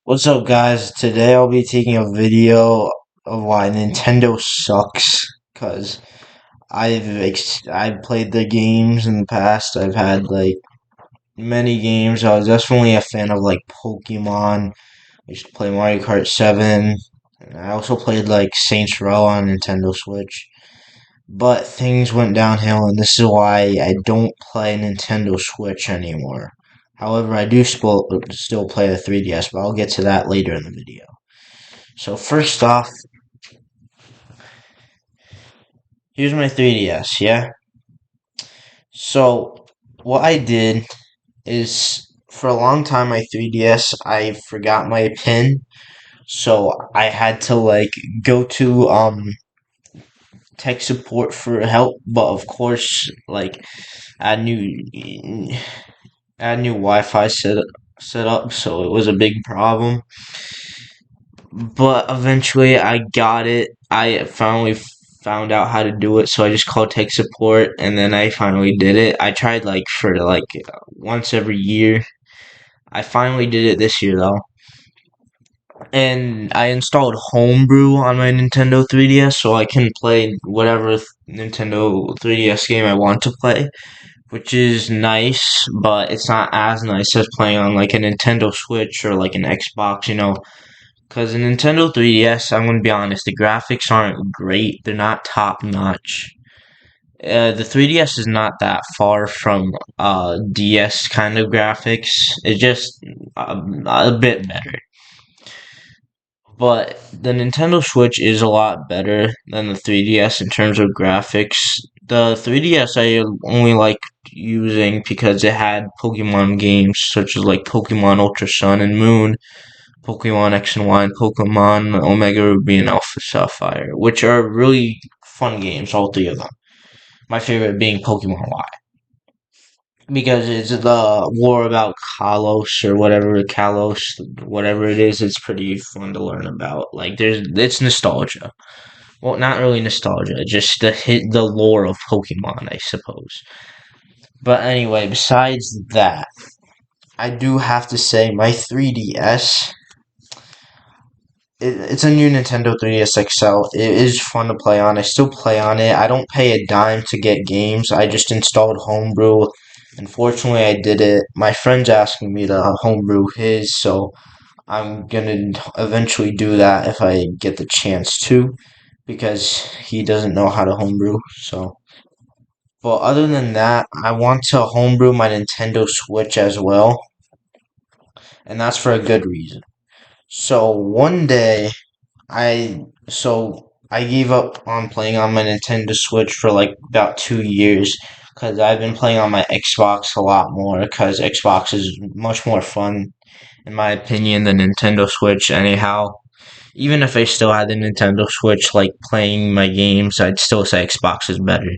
What's up, guys? Today I'll be taking a video of why Nintendo sucks. Cause I've played the games in the past. I've had like many games. I was definitely a fan of like Pokemon. I used to play Mario Kart 7. And I also played like Saints Row on Nintendo Switch. But things went downhill, and this is why I don't play Nintendo Switch anymore. However, I do still play the 3DS, but I'll get to that later in the video. So first off, here's my 3DS, yeah? So what I did is for a long time my 3DS I forgot my PIN, so I had to like go to tech support for help, but of course like I knew I had new Wi-Fi set up, so it was a big problem. But eventually I got it. I finally found out how to do it, so I just called tech support and then I finally did it. I tried like for like once every year. I finally did it this year though. And I installed Homebrew on my Nintendo 3DS so I can play whatever Nintendo 3DS game I want to play, which is nice, but it's not as nice as playing on like a Nintendo Switch or like an Xbox. Because the Nintendo 3DS, I'm going to be honest, the graphics aren't great. They're not top notch. The 3DS is not that far from DS kind of graphics. It's just a bit better. But the Nintendo Switch is a lot better than the 3DS in terms of graphics. The 3DS I only like using because it had Pokemon games such as like Pokemon Ultra Sun and Moon, Pokemon X and Y, and Pokemon Omega Ruby and Alpha Sapphire, which are really fun games, all three of them. My favorite being Pokemon Y. Because it's the war about Kalos, whatever it is, it's pretty fun to learn about. Like it's nostalgia. Well, not really nostalgia, just the lore of Pokemon, I suppose. But anyway, besides that, I do have to say my 3DS. It's a new Nintendo 3DS XL. It is fun to play on. I still play on it. I don't pay a dime to get games. I just installed Homebrew. Unfortunately, I did it. My friend's asking me to homebrew his, so I'm gonna eventually do that if I get the chance to, because he doesn't know how to homebrew. So, but other than that, I want to homebrew my Nintendo Switch as well, and that's for a good reason. So one day, I gave up on playing on my Nintendo Switch for like about 2 years because I've been playing on my Xbox a lot more because Xbox is much more fun in my opinion than Nintendo Switch anyhow. Even if I still had the Nintendo Switch like playing my games, I'd still say Xbox is better.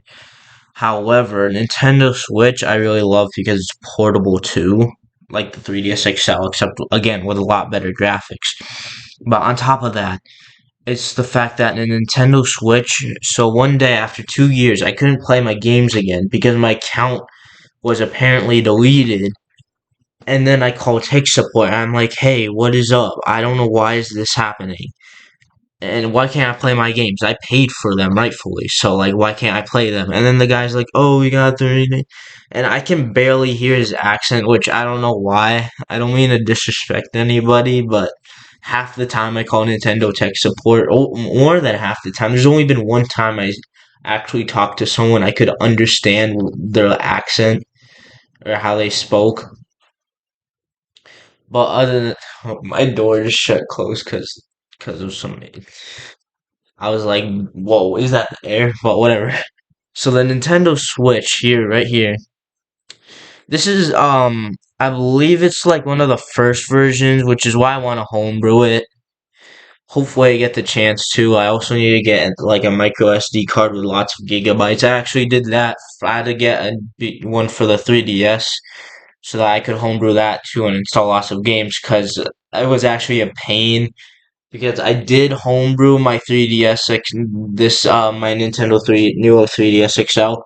However, Nintendo Switch I really love because it's portable too, like the 3DS XL, except again with a lot better graphics. But on top of that, it's the fact that in a Nintendo Switch, so one day after 2 years, I couldn't play my games again because my account was apparently deleted. And then I called tech support and I'm like, hey, what is up? I don't know why is this happening. And why can't I play my games? I paid for them rightfully, so like why can't I play them? And then the guy's like, "Oh, we got 30." And I can barely hear his accent, which I don't know why. I don't mean to disrespect anybody, but half the time I call Nintendo tech support, oh, more than half the time. There's only been one time I actually talked to someone I could understand their accent or how they spoke. But other than my door just shut closed because of some I was like, whoa, is that air? But whatever. So the Nintendo Switch here, right here. This is I believe it's like one of the first versions, which is why I want to homebrew it. Hopefully I get the chance to. I also need to get like a micro SD card with lots of gigabytes. I actually did that. I had to get one for the 3DS so that I could homebrew that too and install lots of games because it was actually a pain because I did homebrew my 3DS my Nintendo 3 new 3DS XL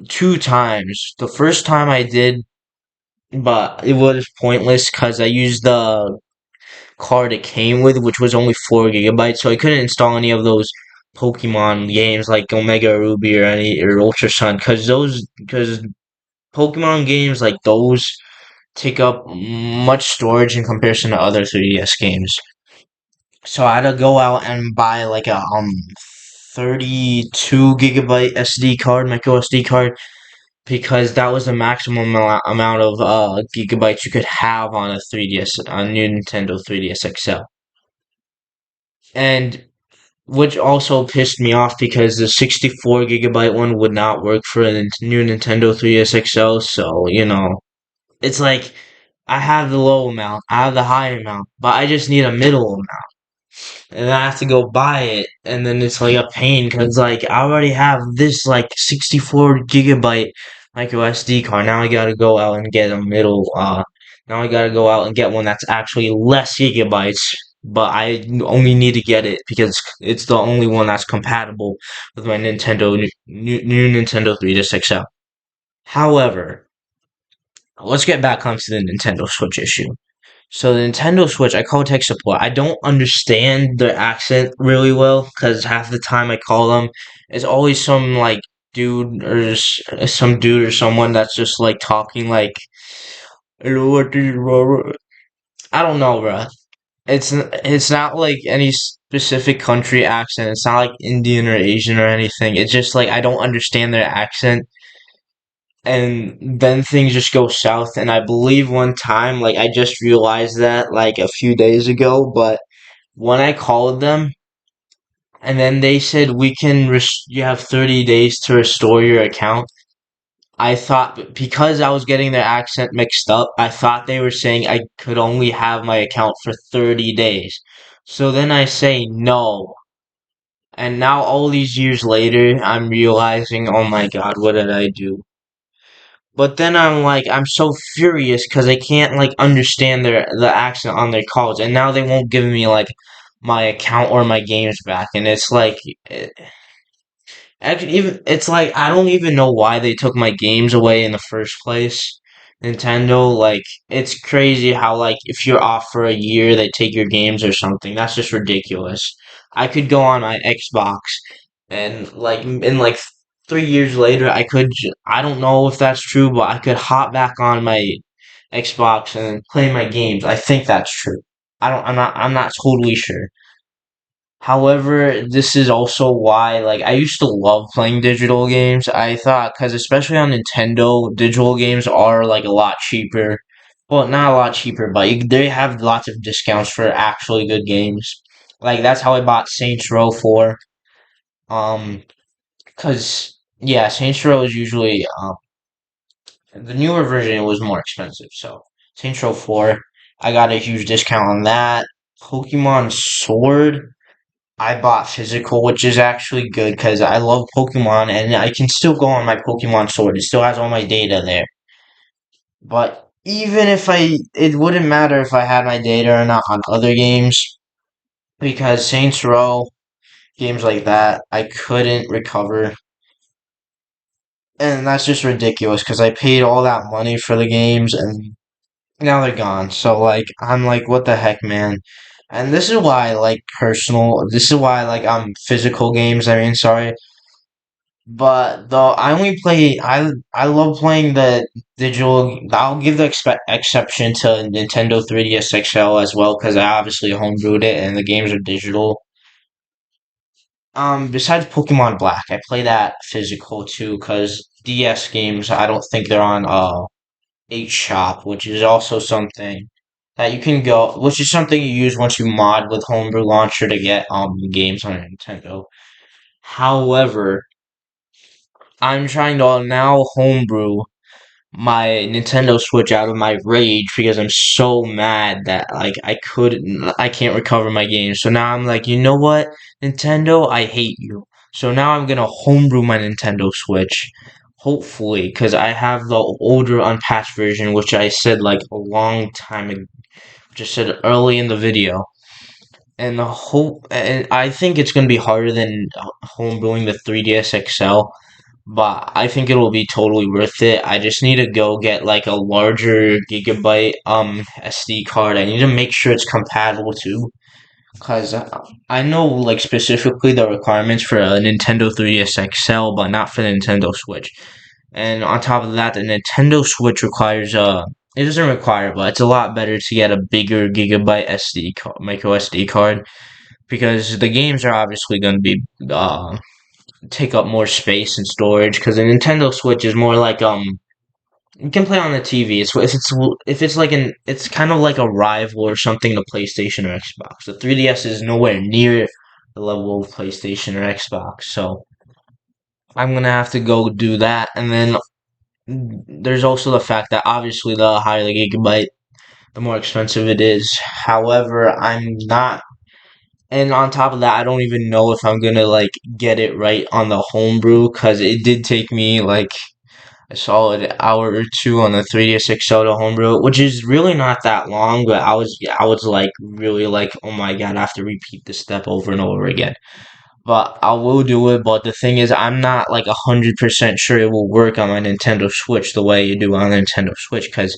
two times. The first time I did but it was pointless because I used the card it came with, which was only 4 gigabytes, so I couldn't install any of those Pokemon games like Omega Ruby or Ultra Sun, because Pokemon games like those take up much storage in comparison to other 3DS games. So I had to go out and buy like a 32 gigabyte SD card, micro SD card, because that was the maximum amount of gigabytes you could have on a 3DS, a new Nintendo 3DS XL. And which also pissed me off because the 64 gigabyte one would not work for a new Nintendo 3DS XL. So, it's like I have the low amount, I have the high amount, but I just need a middle amount. And I have to go buy it, and then it's like a pain because like I already have this like 64 gigabyte micro SD card. Now I gotta go out and get a middle. Now I gotta go out and get one that's actually less gigabytes, but I only need to get it because it's the only one that's compatible with my new Nintendo 3DS XL. However, let's get back onto the Nintendo Switch issue. So the Nintendo Switch, I call tech support. I don't understand their accent really well because half the time I call them, it's always some like dude or some dude or someone that's just like talking like, "Hello, what is wrong?" I don't know, bruh. It's not like any specific country accent. It's not like Indian or Asian or anything. It's just like I don't understand their accent, and then things just go south. And I believe one time, like I just realized that like a few days ago, but when I called them and then they said you have 30 days to restore your account. I thought because I was getting their accent mixed up, I thought they were saying I could only have my account for 30 days. So then I say no. And now all these years later, I'm realizing, oh my God, what did I do? But then I'm so furious because I can't like understand the accent on their calls, and now they won't give me like my account or my games back, and it's like, actually, even it's like I don't even know why they took my games away in the first place. Nintendo, like it's crazy how like if you're off for a year, they take your games or something. That's just ridiculous. I could go on my Xbox and like in like 3 years later, I don't know if that's true, but I could hop back on my Xbox and play my games. I think that's true. I'm not totally sure. However, this is also why, like, I used to love playing digital games. I thought, because especially on Nintendo, digital games are, like, a lot cheaper. Well, not a lot cheaper, but they have lots of discounts for actually good games. Like, that's how I bought Saints Row 4. Um, yeah, Saints Row is usually, the newer version was more expensive. So, Saints Row 4, I got a huge discount on that. Pokemon Sword. I bought physical, which is actually good because I love Pokemon and I can still go on my Pokemon Sword. It still has all my data there. But even if it wouldn't matter if I had my data or not on other games because Saints Row, games like that, I couldn't recover. And that's just ridiculous because I paid all that money for the games and now they're gone. So, like, I'm like, what the heck, man? And this is why I like physical games, I mean, sorry. But though I only play, I love playing the digital. I'll give the exception to Nintendo 3DS XL as well because I obviously homebrewed it and the games are digital. Besides Pokemon Black, I play that physical too because DS games I don't think they're on 8 Shop, which is also something that you can go, which is something you use once you mod with Homebrew Launcher to get games on Nintendo. However, I'm trying to now homebrew my Nintendo Switch out of my rage because I'm so mad that like I can't recover my games. So now I'm like, you know what, Nintendo, I hate you. So now I'm gonna homebrew my Nintendo Switch, hopefully, because I have the older unpatched version, which I said like a long time ago, just said early in the video. And I think it's gonna be harder than homebrewing the 3DS XL but I think it'll be totally worth it. I just need to go get like a larger gigabyte SD card. I need to make sure it's compatible too, because I know like specifically the requirements for a Nintendo 3DS XL, but not for the Nintendo Switch. And on top of that, the Nintendo Switch requires it doesn't require, but it's a lot better to get a bigger gigabyte SD card, micro SD card, because the games are obviously going to be take up more space and storage. Because the Nintendo Switch is more like you can play on the TV. If it's like it's kind of like a rival or something to PlayStation or Xbox. The 3DS is nowhere near the level of PlayStation or Xbox, so I'm gonna have to go do that. And then there's also the fact that obviously the higher the gigabyte, the more expensive it is. However, I'm not, and on top of that, I don't even know if I'm gonna like get it right on the homebrew because it did take me like a solid hour or two on the 3DS XL to homebrew, which is really not that long. But I was like really like, oh my god, I have to repeat this step over and over again. But I will do it. But the thing is, I'm not like 100% sure it will work on my Nintendo Switch the way you do on the Nintendo Switch because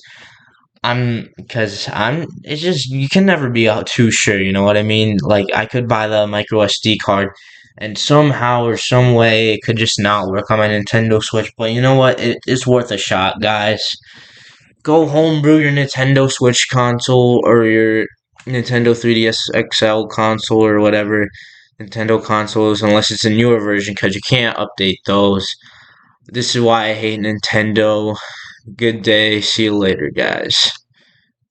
I'm it's just you can never be too sure, you know what I mean? Like I could buy the micro SD card and somehow or some way it could just not work on my Nintendo Switch, but you know what? It's worth a shot, guys. Go homebrew your Nintendo Switch console or your Nintendo 3DS XL console or whatever Nintendo consoles unless it's a newer version because you can't update those. This is why I hate Nintendo. Good day. See you later, guys.